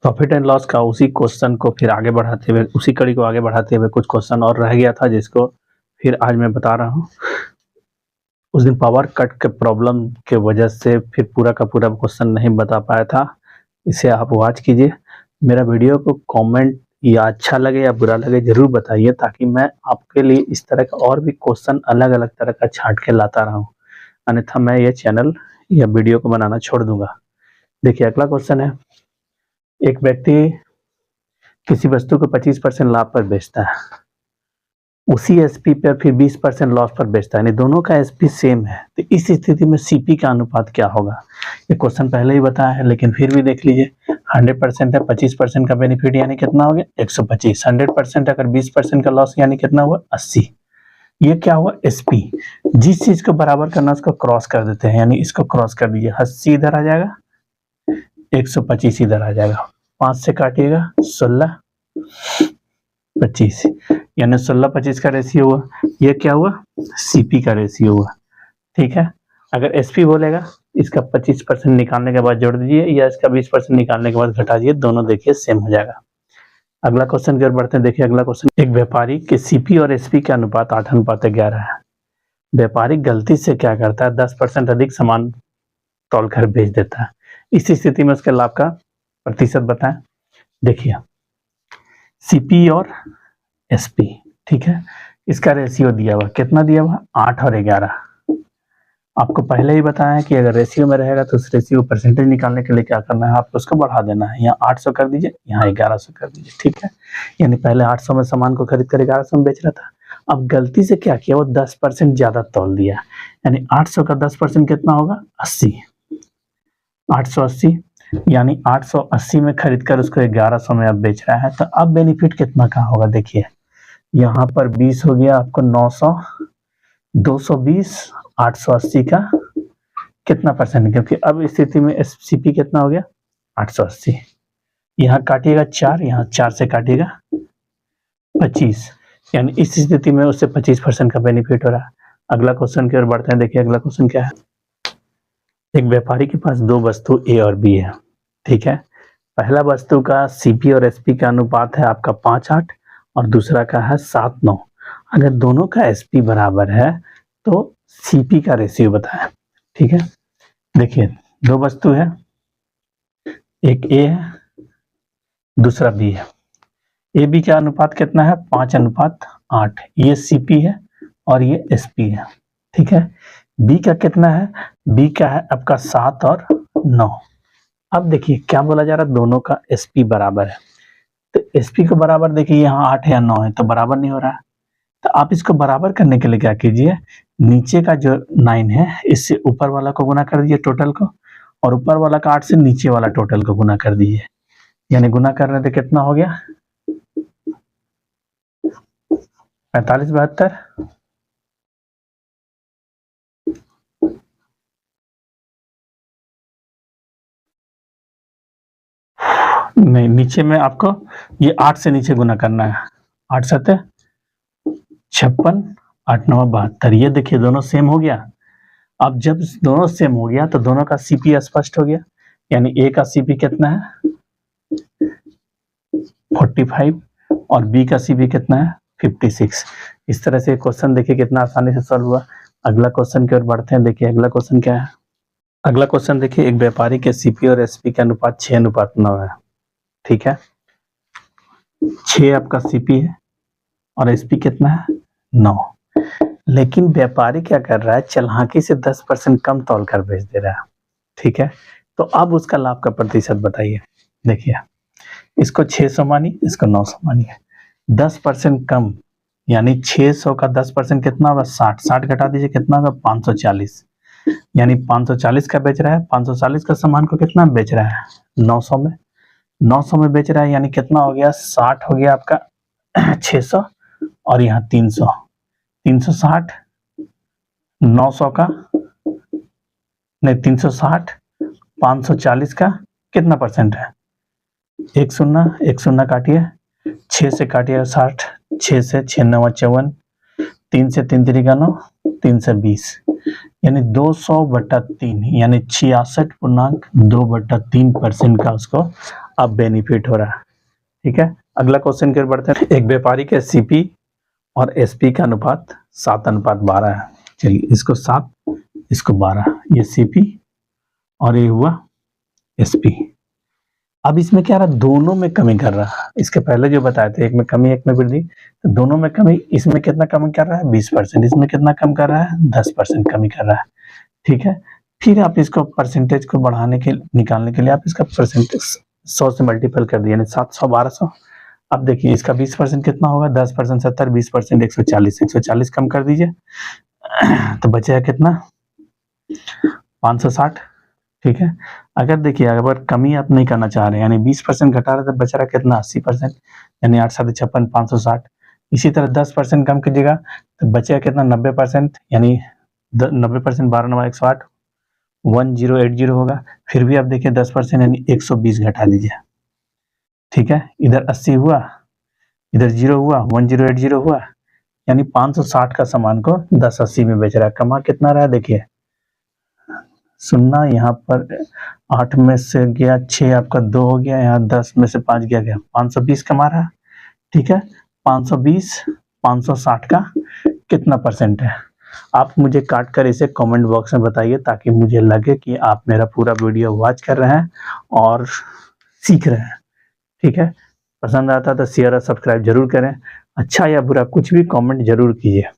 Profit and loss का उसी question को फिर आगे बढ़ाते हुए, उसी कड़ी को आगे बढ़ाते हुए कुछ क्वेश्चन और रह गया था जिसको फिर आज मैं बता रहा हूँ। उस दिन पावर कट के प्रॉब्लम के वजह से फिर पूरा का पूरा क्वेश्चन नहीं बता पाया था। इसे आप वॉच कीजिए। मेरा वीडियो को कमेंट या अच्छा लगे या बुरा लगे ज़रूर बताइए, ताकि मैं आपके लिए इस तरह का और भी क्वेश्चन अलग अलग तरह का छांट के लाता रहूं। अन्यथा मैं ये चैनल या वीडियो को बनाना छोड़ दूंगा। देखिए अगला क्वेश्चन है, एक व्यक्ति किसी वस्तु को 25% लाभ पर बेचता है, उसी एसपी पर फिर 20% लॉस पर बेचता है, यानी दोनों का एसपी सेम है, तो इस स्थिति में सीपी का अनुपात क्या होगा? ये क्वेश्चन पहले ही बताया है, लेकिन फिर भी देख लीजिए। 100% है, 25% का बेनिफिट यानी कितना हो गया? 125। 100% अगर 20% का लॉस यानी कितना हुआ? 80। ये क्या हुआ? एसपी। जिस चीज को बराबर करना उसको क्रॉस कर देते हैं, यानी इसको क्रॉस कर दीजिए। 80 इधर आ जाएगा, 125 इधर आ जाएगा, 5 से काटिएगा 16, 25, यानी 16-25 का रेशियो हुआ। ये क्या हुआ? सीपी का रेशियो हुआ। ठीक है। अगर एसपी बोलेगा इसका 25% निकालने के बाद जोड़ दीजिए, या इसका 20% निकालने के बाद घटा दीजिए, दोनों देखिए सेम हो जाएगा। अगला क्वेश्चन की ओर बढ़ते हैं। देखिए अगला क्वेश्चन, एक व्यापारी के सीपी और एसपी का अनुपात 8:11 है। व्यापारी गलती से क्या करता है? 10% अधिक सामान तौल कर बेच देता है। इस स्थिति में उसके लाभ का प्रतिशत बताएं। देखिए सीपी और एसपी, ठीक है, इसका रेशियो दिया हुआ, कितना दिया हुआ? 8 और 11। आपको पहले ही बताया है कि अगर रेशियो में रहेगा तो उस रेशियो परसेंटेज निकालने के लिए क्या करना है? आपको उसको बढ़ा देना है। यहाँ 800 कर दीजिए, यहाँ 1100 कर दीजिए। ठीक है, यानी पहले 800 में सामान को खरीद कर 1100 में बेच रहा था। अब गलती से क्या किया? वो 10% ज्यादा तौल दिया, यानी 800 का 10% कितना होगा? 80। 880, यानी 880 में खरीद कर उसको 1100 में अब बेच रहा है। तो अब बेनिफिट कितना का होगा? देखिए यहाँ पर 20 हो गया, आपको 900, 220, 880 का कितना परसेंट? क्योंकि अब स्थिति में एससीपी कितना हो गया? 880। यहाँ काटिएगा 4, यहाँ 4 से काटिएगा 25, यानी इस स्थिति में उससे 25% का बेनिफिट हो रहा है। अगला क्वेश्चन की ओर बढ़ते हैं। देखिए अगला क्वेश्चन क्या है, एक व्यापारी के पास दो वस्तु ए और बी है। ठीक है, पहला वस्तु का सीपी और एसपी का अनुपात है आपका 5:8 और दूसरा का है 7:9। अगर दोनों का एसपी बराबर है तो सीपी का रेशियो बताएं। ठीक है, देखिए दो वस्तु है, एक ए है दूसरा बी है। ए बी का अनुपात कितना है? 5:8। ये सीपी है और ये एसपी है। ठीक है, बी का कितना है? बी का है आपका 7 और 9। अब देखिए क्या बोला जा रहा है? दोनों का एसपी बराबर है, तो एसपी को बराबर देखिए यहाँ 8 या 9 है तो बराबर नहीं हो रहा है। तो आप इसको बराबर करने के लिए क्या कीजिए, नीचे का जो 9 है इससे ऊपर वाला को गुना कर दीजिए टोटल को, और ऊपर वाला का 8 से नीचे वाला टोटल को गुना कर दीजिए, यानी गुना करने से कितना हो गया? 45 72। नहीं, नीचे में आपको ये 8 से नीचे गुना करना है। 8 7 56, 8 9 72। ये देखिए दोनों सेम हो गया। अब जब दोनों सेम हो गया तो दोनों का सीपी स्पष्ट हो गया, यानी ए का सीपी कितना है? 45 और बी का सीपी कितना है? 56। इस तरह से क्वेश्चन देखिए कितना आसानी से सॉल्व हुआ। अगला क्वेश्चन की ओर बढ़ते हैं। देखिए अगला क्वेश्चन क्या है। अगला क्वेश्चन देखिए, एक व्यापारी के सीपी और एसपी का अनुपात 6:9 है। ठीक है, 6 आपका सीपी है और एसपी कितना है? 9। लेकिन व्यापारी क्या कर रहा है? चालाकी से 10% कम तौल कर बेच दे रहा है। ठीक है, तो अब उसका लाभ का प्रतिशत बताइए। देखिए इसको 600 मानिए, इसको 900 मानिए। 10% कम, यानी 600 का 10% कितना होगा? 60। 60 घटा दीजिए, कितना होगा? 540। यानी 540 का बेच रहा है, 540 का सामान को कितना बेच रहा है? 900 में। 900 में बेच रहा है, यानी कितना हो गया? 60 हो गया आपका 600 और यहाँ 300, 360, 900 का नहीं 360, 540 का कितना परसेंट है? 1 शून्य, 1 शून्य काटिए, 6 से काटिए 60, 6 से 6 9 54, 3 से 3 3 9, 320 यानी 200/3 यानी 66.2/3% का उसको अब बेनिफिट हो रहा है। ठीक है, अगला क्वेश्चन की ओर बढ़ते हैं। एक व्यापारी के सीपी और एसपी का अनुपात 7:12 है। चलिए इसको 7 इसको 12, ये सीपी और ये हुआ एसपी। अब इसमें क्या रहा, दोनों में कमी कर रहा है। इसके पहले जो बताए थे, एक में कमी एक में वृद्धि, तो दोनों में कमी। इसमें कितना कमी कर रहा है, 20%। इसमें कितना कम कर रहा है, 10% कमी कर रहा है। ठीक है, फिर आप इसको परसेंटेज को बढ़ाने के निकालने के लिए आप इसका परसेंटेज 100 से मल्टीपल कर दिए, यानी 700 1200। अब देखिए इसका 20% कितना होगा, 10% 70, 20% 140, 140 कम कर दीजिए तो बचेगा कितना, 560। ठीक है, अगर देखिए अगर कमी आप नहीं करना चाह रहे हैं, यानी 20% घटा रहे तो बच रहा कितना, 80%, यानी 8 7 56 560। इसी तरह 10% कम कीजिएगा तो बचेगा कितना, 90%, यानी 90% 12 9 108, 1080 होगा। फिर भी आप देखिए 10% यानी 120 घटा दीजिए। ठीक है, इधर 80 हुआ, इधर 0 हुआ, 1080 हुआ, यानी 560 का सामान को 1080 में बेच रहा है। कमा कितना रहा है, देखिए सुनना, यहाँ पर 8 में से गया 6, आपका 2 हो गया, यहाँ 10 में से 5 गया 520 कमा रहा है। ठीक है, 520 560 का कितना परसेंट है, आप मुझे काट कर इसे कमेंट बॉक्स में बताइए, ताकि मुझे लगे कि आप मेरा पूरा वीडियो वॉच कर रहे हैं और सीख रहे हैं। ठीक है, पसंद आता तो शेयर और सब्सक्राइब जरूर करें, अच्छा या बुरा कुछ भी कमेंट जरूर कीजिए।